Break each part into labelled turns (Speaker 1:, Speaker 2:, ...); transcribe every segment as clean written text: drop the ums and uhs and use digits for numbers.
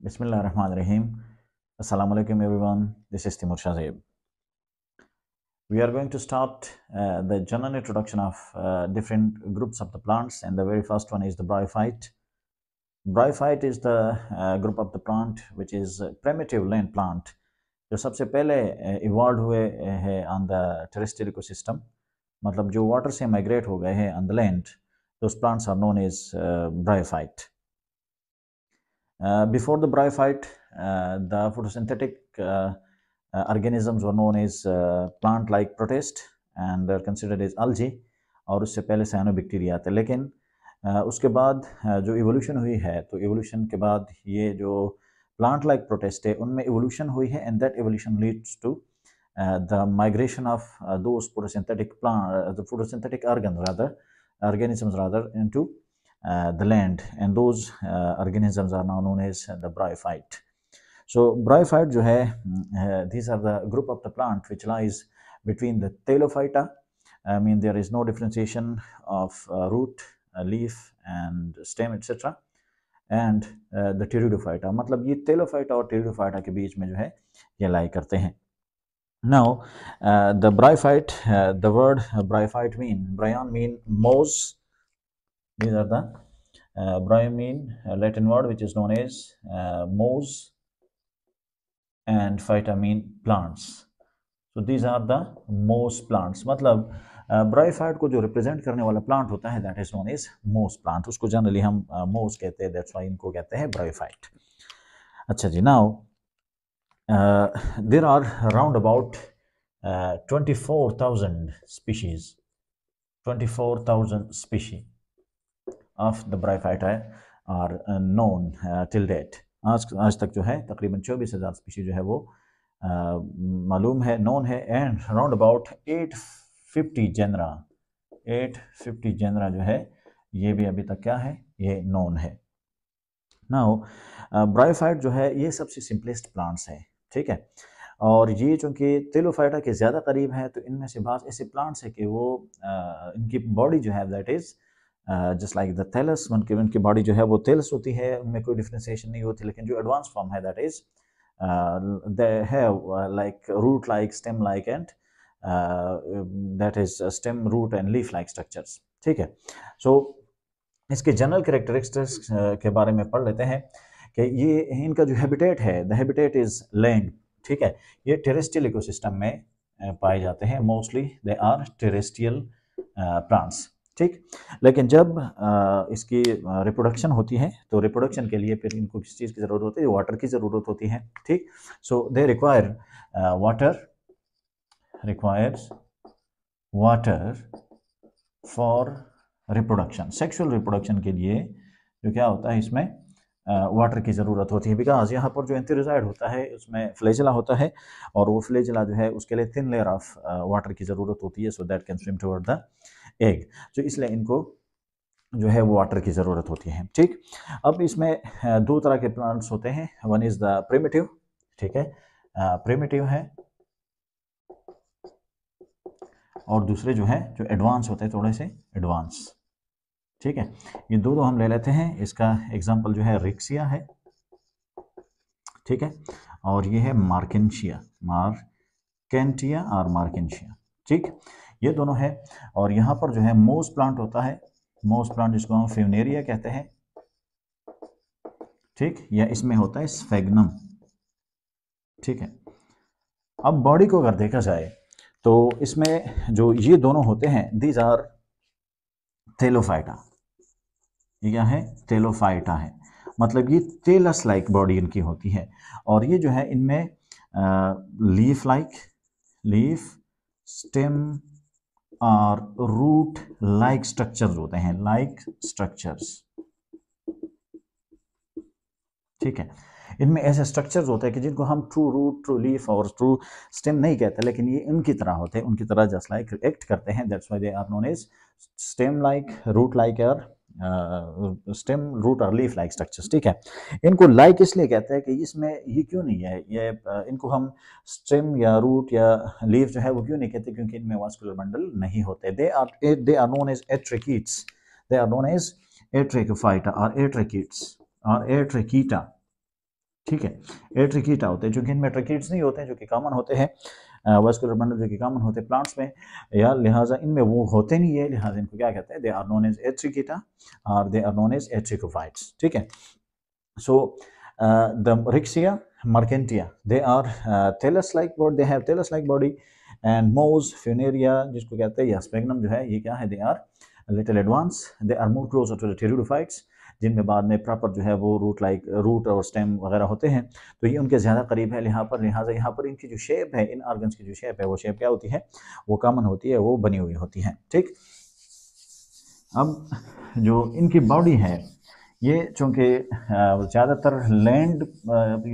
Speaker 1: Bismillahirrahmanirrahim. Assalamu alaikum everyone. This is Timur Shazib. We are going to start the general introduction of different groups of the plants, and the very first one is the bryophyte. Bryophyte is the group of the plant which is a primitive land plant जो सबसे पहले evolve हुए हैं on the terrestrial ecosystem, मतलब जो water से migrate हो गए हैं on the land, those plants are known as bryophyte. Before the bryophyte, the photosynthetic organisms were known as plant-like protist and they're considered as algae, और उससे पहले cyanobacteria आते हैं. लेकिन उसके बाद जो इवोल्यूशन हुई है, तो इवोल्यूशन के बाद ये जो प्लांट लाइक प्रोटेस्ट है उनमें इवोल्यूशन हुई है, and that evolution leads to the migration of those photosynthetic organisms into the land, and those organisms are now known as the bryophyte. So bryophyte जो है, these are the group of the plant which lies between the Thallophyta. I mean there is no differentiation of root, leaf and stem etc. and the Pteridophyta, मतलब ये Thallophyta और Pteridophyta के बीच में जो है ये लाई करते हैं. Now the bryophyte, the word bryophyte bryon mean moss. These are the bryon mean Latin word which is known as moss, and phyta mean plants. So these are the moss plants. मतलब bryophyte को जो represent करने वाला plant होता है that is known as मोस plant. उसको generally हम मोस कहते हैं, दैट्स व्हाई इनको कहते हैं bryophyte. अच्छा जी, now there are around about 24,000 species of the bryophyte are known till date. आज तक जो है तकरीबन 24,000 स्पीशीज जो है वो मालूम है, नोन है, एंड अराउंड अबाउट 850 जेनरा जो है ये भी अभी तक क्या है, ये नोन है. नाउ ब्रायोफाइट जो है ये सबसे सिंपलेस्ट प्लांट्स है, ठीक है, और ये चूँकि तेलोफाइटा के ज़्यादा करीब है, तो इनमें से बाज़ ऐसे प्लांट्स है कि वो इनकी बॉडी जो है that is just like the thallus. उनकी बॉडी जो है वो थैलस होती है, उनमें कोई डिफ्रेंसिएशन नहीं होती, लेकिन जो एडवांस फॉर्म है that is they have like root like, stem like and that is stem, root and leaf like structures, ठीक है. सो इसके जनरल कैरेक्टरिस्टिक्स के बारे में पढ़ लेते हैं कि ये इनका जो हैबिटेट है, द हैबिटेट इज़ लैंड, ठीक है. ये टेरेस्ट्रियल इकोसिस्टम में पाए जाते हैं, mostly they are terrestrial plants, ठीक. लेकिन जब इसकी रिप्रोडक्शन होती है तो रिप्रोडक्शन के लिए फिर इनको किस चीज़ की ज़रूरत होती है, वाटर की ज़रूरत होती है, ठीक. So they require water for reproduction. Sexual reproduction के लिए जो क्या होता है, इसमें वाटर की ज़रूरत होती है, बिकॉज यहाँ पर जो एंथेरोजाइड होता है उसमें फ्लेजिला होता है, और वो फ्लेजिला जो है उसके लिए थिन लेयर ऑफ वाटर की ज़रूरत होती है, so that can swim toward the egg. तो इसलिए इनको जो है वो वाटर की ज़रूरत होती है, ठीक. अब इसमें दो तरह के प्लांट्स होते हैं, वन इज़ द प्रिमिटिव, ठीक है, प्रिमिटिव है, और दूसरे जो है जो एडवांस होते हैं, थोड़े से एडवांस, ठीक है. ये दो हम ले लेते हैं. इसका एग्जांपल जो है रिक्सिया है, ठीक है, और ये है मार्केंशिया और मार्केंशिया, ठीक. ये दोनों है, और यहाँ पर जो है मोस प्लांट होता है, मोस प्लांट जिसको हम फेवनेरिया कहते हैं, ठीक, या इसमें होता है स्फेग्नम, ठीक है. अब बॉडी को अगर देखा जाए तो इसमें जो ये दोनों होते हैं दीज आर थैलोफाइटा. ये क्या है, थैलोफाइटा है, मतलब ये टेलस लाइक बॉडी इनकी होती है, और ये जो है इनमें लीफ, स्टेम और रूट लाइक स्ट्रक्चर्स होते हैं, ठीक है. इनमें ऐसे स्ट्रक्चर्स होते हैं कि जिनको हम ट्रू रूट, ट्रू लीफ और ट्रू स्टेम नहीं कहते, लेकिन ये उनकी तरह होते हैं, उनकी तरह जस्ट लाइक एक्ट करते हैं, that's why they are known as stem like, root like और स्टेम, रूट और लीफ लाइक स्ट्रक्चर्स, ठीक है. इनको लाइक इसलिए कहते हैं कि इसमें ये क्यों नहीं है, ये इनको हम स्टेम या रूट या लीफ जो है वो क्यों नहीं कहते, क्योंकि इनमें वास्कुलर बंडल नहीं होते. They are known as atracheates, they are known as atracheophyta और एट्रिकीट्स और एट्रिकीटा, ठीक है। ये ट्रिकीटा होते हैं, चूंकि इनमें ट्रिकीट्स नहीं होते हैं जो कि कॉमन होते हैं वास्कुलर बंडल जो कि कॉमन होते हैं प्लांट्स में, या लिहाजा इनमें वो होते नहीं है, लिहाजा इनको क्या कहते हैं, दे आर नोन एज एट्रिकीटा और दे आर नोन एज एट्रिकोफाइट्स। ठीक है। So the Rixia mercantia, they are thallus-like body, they have thallus-like body, and Mows, Funaria जिसको कहते हैं, या Sphagnum जो है, ये क्या है, they are a little advanced, they are more closer to the pteridophytes, जिनमें बाद में प्रॉपर जो है वो रूट और स्टेम वगैरह होते हैं, तो ये उनके ज़्यादा करीब है। लिहाजा यहाँ पर इनकी जो शेप है, इन ऑर्गन्स की जो शेप है, वो शेप क्या होती है, वो कॉमन होती है, वो बनी हुई होती है। ठीक। अब जो इनकी बॉडी है, ये चूँकि ज़्यादातर लैंड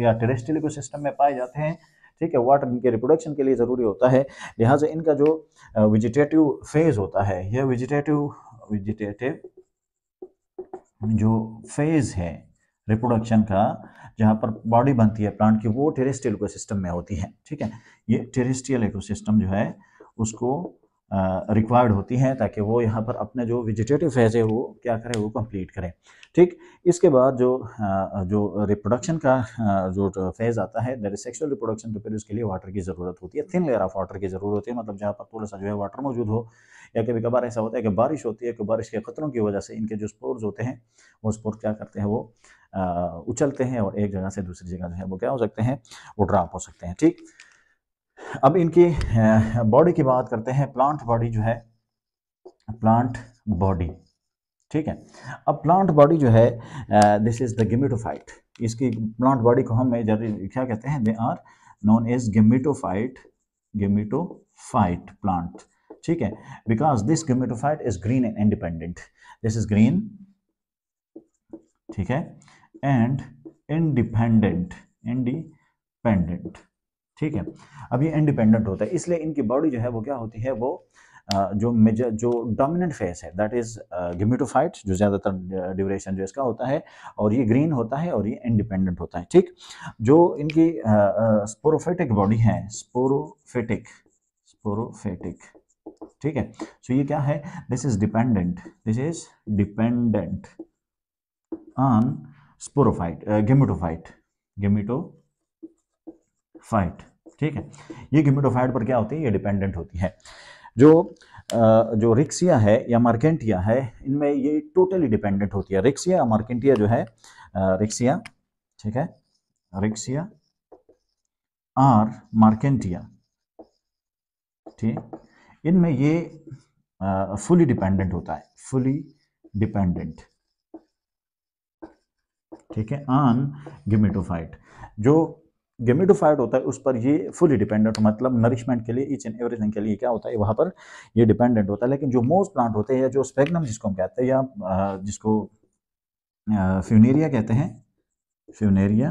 Speaker 1: या टेरेस्ट्रियल इकोसिस्टम में पाए जाते हैं, ठीक है, वाटर इनके रिप्रोडक्शन के लिए ज़रूरी होता है, लिहाजा इनका जो वेजिटेटिव फेज़ होता है, यह वेजिटेटिव जो फेज़ है रिप्रोडक्शन का, जहाँ पर बॉडी बनती है प्लांट की, वो टेरेस्ट्रियल इकोसिस्टम में होती है। ठीक है, ये टेरेस्ट्रियल इकोसिस्टम जो है उसको रिक्वायर्ड होती हैं ताकि वो यहाँ पर अपने जो वेजिटेटिव फेज है वो क्या करें, वो कंप्लीट करें। ठीक। इसके बाद जो रिप्रोडक्शन का जो फेज आता है, दैट इज सेक्सुअल रिप्रोडक्शन, तो फिर उसके लिए वाटर की ज़रूरत होती है, थिन लेयर ऑफ वाटर की ज़रूरत होती है, मतलब जहाँ पर थोड़ा सा जो है वाटर मौजूद हो, या कभी कभार ऐसा होता है कि बारिश होती है, कि बारिश के खतरों की वजह से इनके जो स्पोर्स होते हैं, वो स्पोर क्या करते हैं, वो उछलते हैं और एक जगह से दूसरी जगह जो है वो क्या हो सकते हैं, वो ड्रॉप हो सकते हैं। ठीक। अब इनकी बॉडी की बात करते हैं, प्लांट बॉडी जो है, प्लांट बॉडी, ठीक है। अब प्लांट बॉडी जो है, दिस इज द गेमेटोफाइट, इसकी प्लांट बॉडी को हम क्या कहते हैं, they are known as gametophyte plant. ठीक है, because this gametophyte is green and independent, this is green, ठीक है, एंड इंडिपेंडेंट, ठीक है। अब ये इंडिपेंडेंट होता है, इसलिए इनकी बॉडी जो है वो क्या होती है, वो जो डोमिनेंट फेस है, दैट इज गेमेटोफाइट, जो ज़्यादातर ड्यूरेशन जो इसका होता है, और ये ग्रीन होता है और ये इंडिपेंडेंट होता है। ठीक। जो इनकी स्पोरोफिटिक बॉडी है, स्पोरोफिटिक, ठीक है, सो ये क्या है, this is dependent on sporophyte, gametophyte, ठीक है। ये गेमेटोफाइट पर क्या होती है, ये डिपेंडेंट होती है। जो रिक्सिया है या मार्केंटिया है, इनमें ये टोटली डिपेंडेंट होती है। रिक्सिया मार्केंटिया जो है, रिक्सिया, ठीक है, रिक्सिया और मार्केंटिया, ठीक, इनमें ये फुली डिपेंडेंट होता है, फुली डिपेंडेंट, ठीक है, ऑन गेमेटोफाइट। जो गेमेटोफाइट होता है उस पर ये फुली डिपेंडेंट, मतलब नरिशमेंट के लिए, ईच एंड एवरीथिंग के लिए क्या होता है, वहाँ पर ये डिपेंडेंट होता है। लेकिन जो मोस्ट प्लांट होते हैं, या जो स्पेग्नम जिसको हम कहते हैं, या जिसको फ्यूनेरिया कहते हैं, फ्यूनेरिया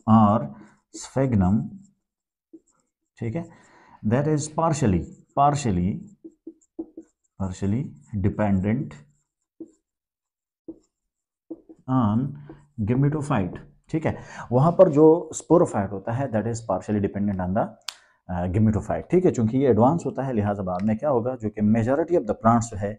Speaker 1: और स्फेग्नम, ठीक है, that is partially dependent on gametophyte. ठीक है, वहां पर जो स्पोरोफाइट होता है, that is partially dependent on the gametophyte. ठीक है, चूंकि ये एडवांस होता है, लिहाजा बाद में क्या होगा, जो कि मेजॉरिटी ऑफ द प्लांट्स जो है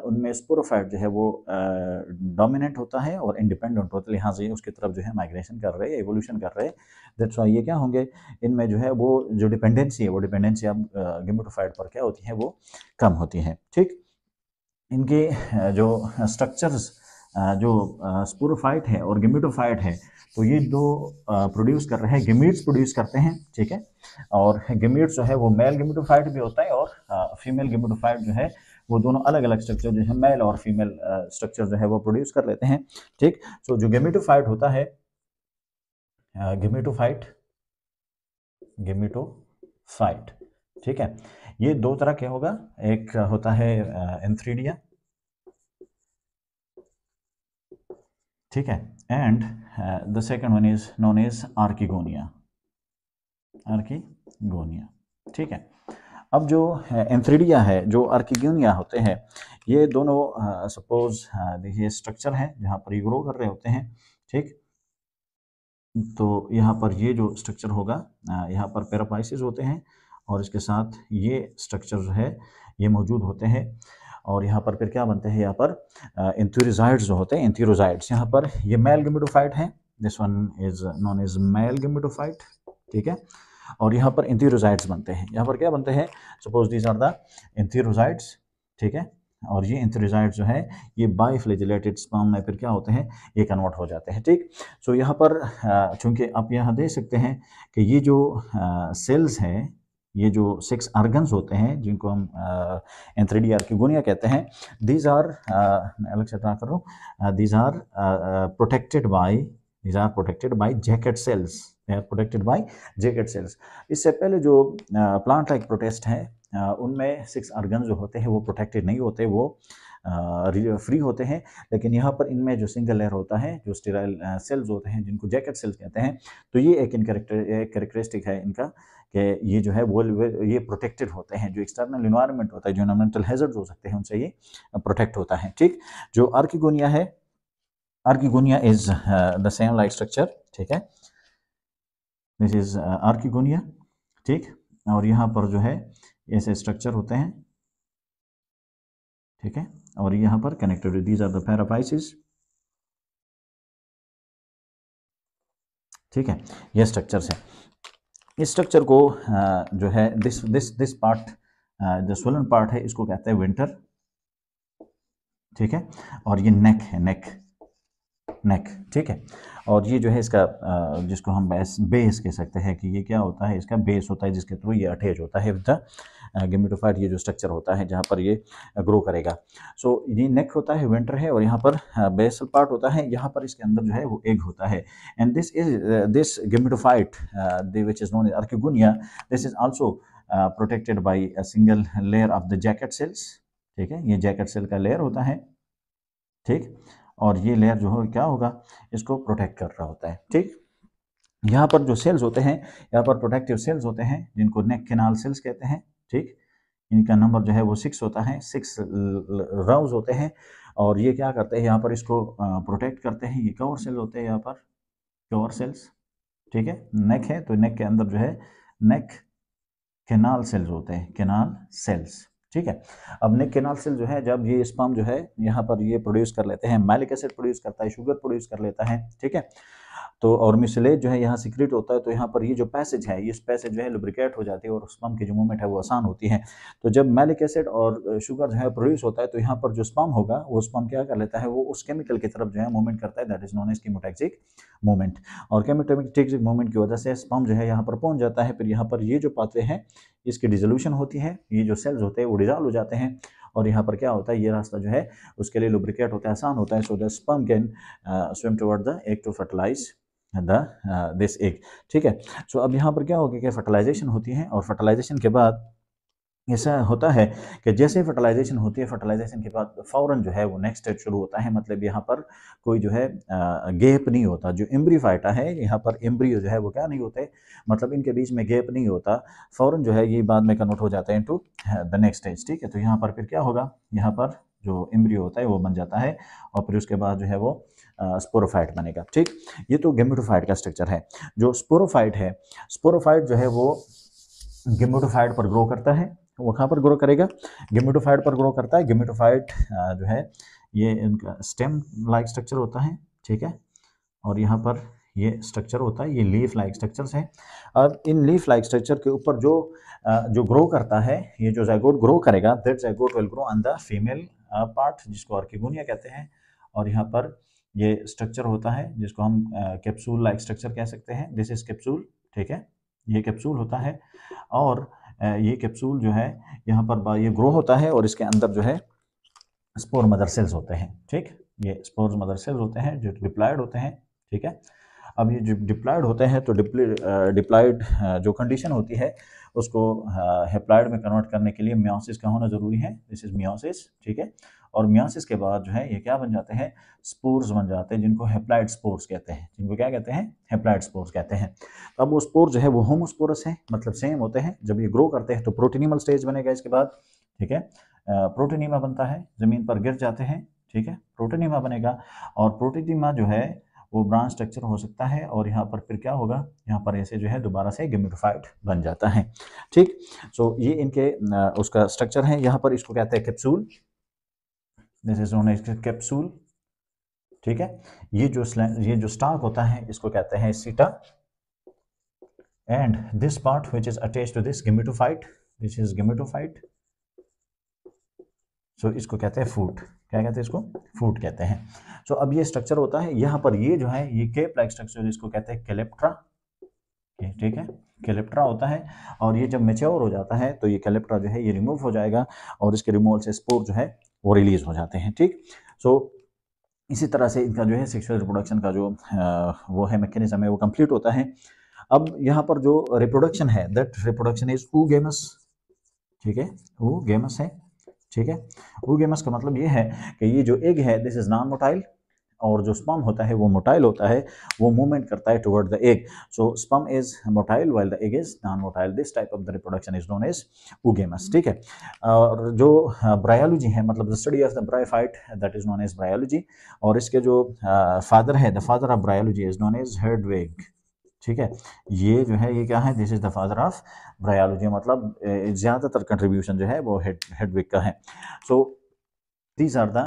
Speaker 1: उनमें स्पोरोफाइट जो है वो डोमिनेंट होता है और इंडिपेंडेंट होता है, लिहाजा ये उसकी तरफ जो है माइग्रेशन कर रहे हैं, एवोल्यूशन कर रहे हैं। दैट्स व्हाई ये क्या होंगे, इनमें जो है वो जो डिपेंडेंसी है, वो डिपेंडेंसी अब गेमेटोफाइट पर क्या होती है, वो कम होती है। ठीक। इनके जो स्ट्रक्चर्स, जो स्पोरोफाइट है और गेमेटोफाइट है, तो ये दो प्रोड्यूस कर रहे हैं, गेमीट्स प्रोड्यूस करते हैं। ठीक है, और गेमीट्स जो है वो मेल गेमेटोफाइट भी होता है और फीमेल गेमेटोफाइट जो है वो दोनों अलग अलग स्ट्रक्चर जो है, मेल और फीमेल स्ट्रक्चर जो है वो प्रोड्यूस कर लेते हैं। ठीक। सो जो गेमेटोफाइट होता है, गेमेटोफाइट, ठीक है, ये दो तरह के होगा, एक होता है एंथ्रीडिया, ठीक है, and the second one is known as archegonia, ठीक है। अब जो एंथ्रीडिया है, जो आर्किगोनिया होते हैं, ये दोनों सपोज देखिए स्ट्रक्चर है जहाँ पर ये ग्रो कर रहे होते हैं। ठीक, तो यहाँ पर ये जो स्ट्रक्चर होगा, यहाँ पर पेरापाइसिस होते हैं और इसके साथ ये स्ट्रक्चर जो है ये मौजूद होते हैं, और यहाँ पर फिर क्या बनते हैं, यहाँ पर एंथ्यूरोजाइड्स जो होते हैं, एंथ्यूरोजाइड्स, यहाँ पर ये मेल गेमेटोफाइट है, this one is known as male gametophyte, ठीक है। और यहाँ पर एंथीरोजाइट्स बनते हैं। यहाँ पर क्या बनते हैं, सपोज दीज आर द एंथीरोजाइट्स, ठीक है। और ये एंथीरोजाइट्स जो है ये बाइफ्लैजिलेटेड स्पर्म में फिर क्या होते हैं, ये कन्वर्ट हो जाते हैं, ठीक। सो यहाँ पर चूंकि आप यहाँ देख सकते हैं कि ये जो सेल्स हैं, ये जो 6 ऑर्गन्स होते हैं जिनको हम एंथ्रेडी आर्किगोनिया कहते हैं, दीज आर, मैं अलग से ट्रा कर रहा हूँ, these are protected by jacket cells, they are protected by jacket cells. इससे पहले जो प्लांट लाइक प्रोटिस्ट है उनमें 6 ऑर्गन जो होते हैं वो प्रोटेक्टेड नहीं होते, वो फ्री होते हैं। लेकिन यहाँ पर इनमें जो सिंगल लेयर होता है, जो स्टेराइल सेल्स होते हैं जिनको जैकेट सेल्स कहते हैं, तो ये एक कैरेक्टरिस्टिक है इनका कि ये जो है वो ये प्रोटेक्टेड होते हैं। जो एक्सटर्नल इन्वायरमेंट होता है, जो एनवायरमेंटल हैजर्ड्स हो सकते हैं, उनसे ये प्रोटेक्ट होता है, ठीक। जो आर्किगोनिया है, archegonia is the same like structure, ठीक है। दिस इज आर्किगोनिया, ठीक। और यहाँ पर जो है ऐसे स्ट्रक्चर होते हैं, ठीक है। और यहाँ पर कनेक्टेड, दीज आर द पैरापाइसिस, ठीक है। ये स्ट्रक्चर्स है। इस स्ट्रक्चर को जो है दिस पार्ट, जो स्वोलन पार्ट है, इसको कहते हैं विंटर, ठीक है। और ये नेक है, नेक, ठीक है। और ये जो है इसका जिसको हम बेस कह सकते हैं कि ये क्या होता है, इसका बेस होता है जिसके थ्रू ये अटैच होता है विद द गेमेटोफाइट। ये जो स्ट्रक्चर होता है जहाँ पर ये ग्रो करेगा। सो ये नेक होता है, विंटर है, और यहाँ पर बेसल पार्ट होता है, यहाँ पर इसके अंदर जो है वो एग होता है। And this gametophyte which is known as archegonia, this is also protected by a single layer of the jacket cells, ठीक है। ये जैकेट सेल का लेयर होता है, ठीक। और ये लेयर जो है क्या होगा, इसको प्रोटेक्ट कर रहा होता है, ठीक। यहाँ पर जो सेल्स होते हैं, यहाँ पर प्रोटेक्टिव सेल्स होते हैं जिनको नेक कैनाल सेल्स कहते हैं, ठीक। इनका नंबर जो है वो 6 होता है, 6 राउज होते हैं। और ये क्या करते हैं, यहाँ पर इसको प्रोटेक्ट करते हैं। ये कवर सेल होते हैं, यहाँ पर कवर सेल्स, ठीक है। नेक है तो नेक के अंदर जो है नेक कैनाल सेल्स होते हैं, कैनाल सेल्स, ठीक है। अब नेक कैनाल सेल जो है, जब ये स्पर्म जो है यहाँ पर ये प्रोड्यूस कर लेते हैं, मैलिक एसिड प्रोड्यूस करता है, शुगर प्रोड्यूस कर लेता है, ठीक है। तो और मिसलेज जो है यहाँ सीक्रेट होता है, तो यहाँ पर ये जो पैसेज है, इस पैसेज जो है लुब्रिकेट हो जाती है और स्पर्म की जो मूवमेंट है वो आसान होती है। तो जब मैलिक एसिड और शुगर जो है प्रोड्यूस होता है, तो यहाँ पर जो स्पर्म होगा वो स्पर्म क्या कर लेता है, वो उस केमिकल की तरफ जो है मूवमेंट करता है, that is known as chemotactic movement. और कीमोटैक्सिक मूवमेंट की वजह से स्पर्म जो है यहाँ पर पहुंच जाता है। फिर यहाँ पर ये जो पाथवे हैं इसकी डिसोल्यूशन होती है, ये जो सेल्स होते हैं वो डिजॉल्व हो जाते हैं, और यहाँ पर क्या होता है, ये रास्ता जो है उसके लिए लुब्रिकेट होता है, आसान होता है। So the sperm can swim toward the egg to fertilise this egg, ठीक है। सो अब यहाँ पर क्या होगा कि फर्टिलाइजेशन होती है, और फर्टिलाइजेशन के बाद ऐसा होता है कि जैसे फर्टिलाइजेशन होती है, फर्टिलाइजेशन के बाद फौरन जो है वो नेक्स्ट स्टेज शुरू होता है। मतलब यहाँ पर कोई जो है गैप नहीं होता। जो एम्ब्रीफाइटा है, यहाँ पर एम्ब्रियो जो है वो क्या नहीं होते, मतलब इनके बीच में गैप नहीं होता, फौरन जो है ये बाद में कन्वर्ट हो जाता है इनटू द नेक्स्ट स्टेज, ठीक है। तो यहाँ पर फिर क्या होगा, यहाँ पर जो एम्ब्रियो होता है वो बन जाता है, और फिर उसके बाद जो है वो स्पोरोफाइट बनेगा, ठीक। ये तो गेमेटोफाइट का स्ट्रक्चर है। जो स्पोरोफाइट है, स्पोरोफाइट जो है वो गेमेटोफाइट पर ग्रो करता है। वो कहाँ पर ग्रो करेगा, गेमेटोफाइट पर ग्रो करता है। गेमेटोफाइट जो है ये इनका स्टेम लाइक स्ट्रक्चर होता है, ठीक है। और यहाँ पर ये स्ट्रक्चर होता है, ये लीफ लाइक स्ट्रक्चर्स हैं। अब इन लीफ लाइक स्ट्रक्चर के ऊपर जो ग्रो करता है, ये जो ज़ाइगोट ग्रो करेगा, that zygote will grow on the female part, जिसको आर्किगोनिया कहते हैं। और यहाँ पर ये स्ट्रक्चर होता है जिसको हम कैप्सूल लाइक स्ट्रक्चर कह सकते हैं। दिस इज कैप्सूल, ठीक है। ये कैप्सूल होता है, और ये कैप्सूल जो है यहाँ पर ये ग्रो होता है, और इसके अंदर जो है स्पोर मदर सेल्स होते हैं, ठीक। ये स्पोर मदर सेल्स होते हैं जो डिप्लॉयड होते हैं, ठीक है। अब ये जो डिप्लॉयड होते हैं, तो डिप्लॉयड जो कंडीशन होती है उसको हेप्लॉयड में कन्वर्ट करने के लिए मियोसिस का होना जरूरी है। दिस इज मियोसिस, ठीक है। और मियोसिस के बाद जो है ये क्या बन जाते हैं, स्पोर्स बन जाते हैं, जिनको हेप्लॉयड स्पोर्स कहते हैं, जिनको क्या कहते हैं, हेप्लॉयड स्पोर्स कहते हैं। तो अब वो स्पोर जो है वो होमोस्पोरस है, मतलब सेम होते हैं। जब ये ग्रो करते हैं तो प्रोटीनिमल स्टेज बनेगा इसके बाद, ठीक है। प्रोटीनिमा बनता है, जमीन पर गिर जाते हैं, ठीक है, प्रोटीनिमा बनेगा। और प्रोटीनिमा जो है वो ब्रांच स्ट्रक्चर हो सकता है, और यहाँ पर फिर क्या होगा, यहाँ पर ऐसे जो है दोबारा से गेमेटोफाइट बन जाता है, ठीक। सो ये इनके उसका स्ट्रक्चर है। यहाँ पर इसको कहते हैं capsule, this is known as capsule, ठीक है। ये जो स्टार्क होता है इसको कहते हैं seta, and this part which is attached to this gametophyte, this is gametophyte, so इसको कहते हैं फूट। क्या कहते हैं इसको? फूट कहते हैं। सो अब ये स्ट्रक्चर होता है यहाँ पर, ये जो है ये केप लाइक स्ट्रक्चर इसको कहते हैं कैलेप्ट्रा, ठीक है, कैलेप्ट्रा होता है। और ये जब मैच्योर हो जाता है तो ये कैलेप्ट्रा जो है ये रिमूव हो जाएगा और इसके रिमूवल से स्पोर जो है वो रिलीज हो जाते हैं, ठीक। सो इसी तरह से इनका जो है सेक्सुअल रिप्रोडक्शन का जो वो है मैकेनिज्म है वो कंप्लीट होता है। अब यहाँ पर जो रिप्रोडक्शन है दैट रिप्रोडक्शन इज oogamous, ठीक है, oogamous है, ठीक है। oogamous का मतलब ये है कि ये जो एग है दिस इज नॉन मोटाइल, और जो स्पर्म होता है वो मोटाइल होता है, वो मूवमेंट करता है toward the egg. So sperm is motile while the egg is non motile, this type of the reproduction is known as oogamous, ठीक है। और जो ब्रायोलॉजी है, मतलब the study of the bryophyte, that is known as bryology. और इसके जो father है, the father of bryology is known as Hedwig, ठीक है। ये जो है ये क्या है, this is the father of bryology, मतलब ज़्यादातर कंट्रीब्यूशन जो है वो हर्डविग का है। सो these are the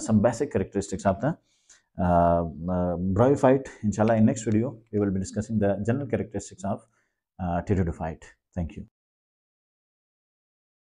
Speaker 1: some basic characteristics of the bryophyte. Inshallah, in next video we will be discussing the general characteristics of pteridophyte. Thank you.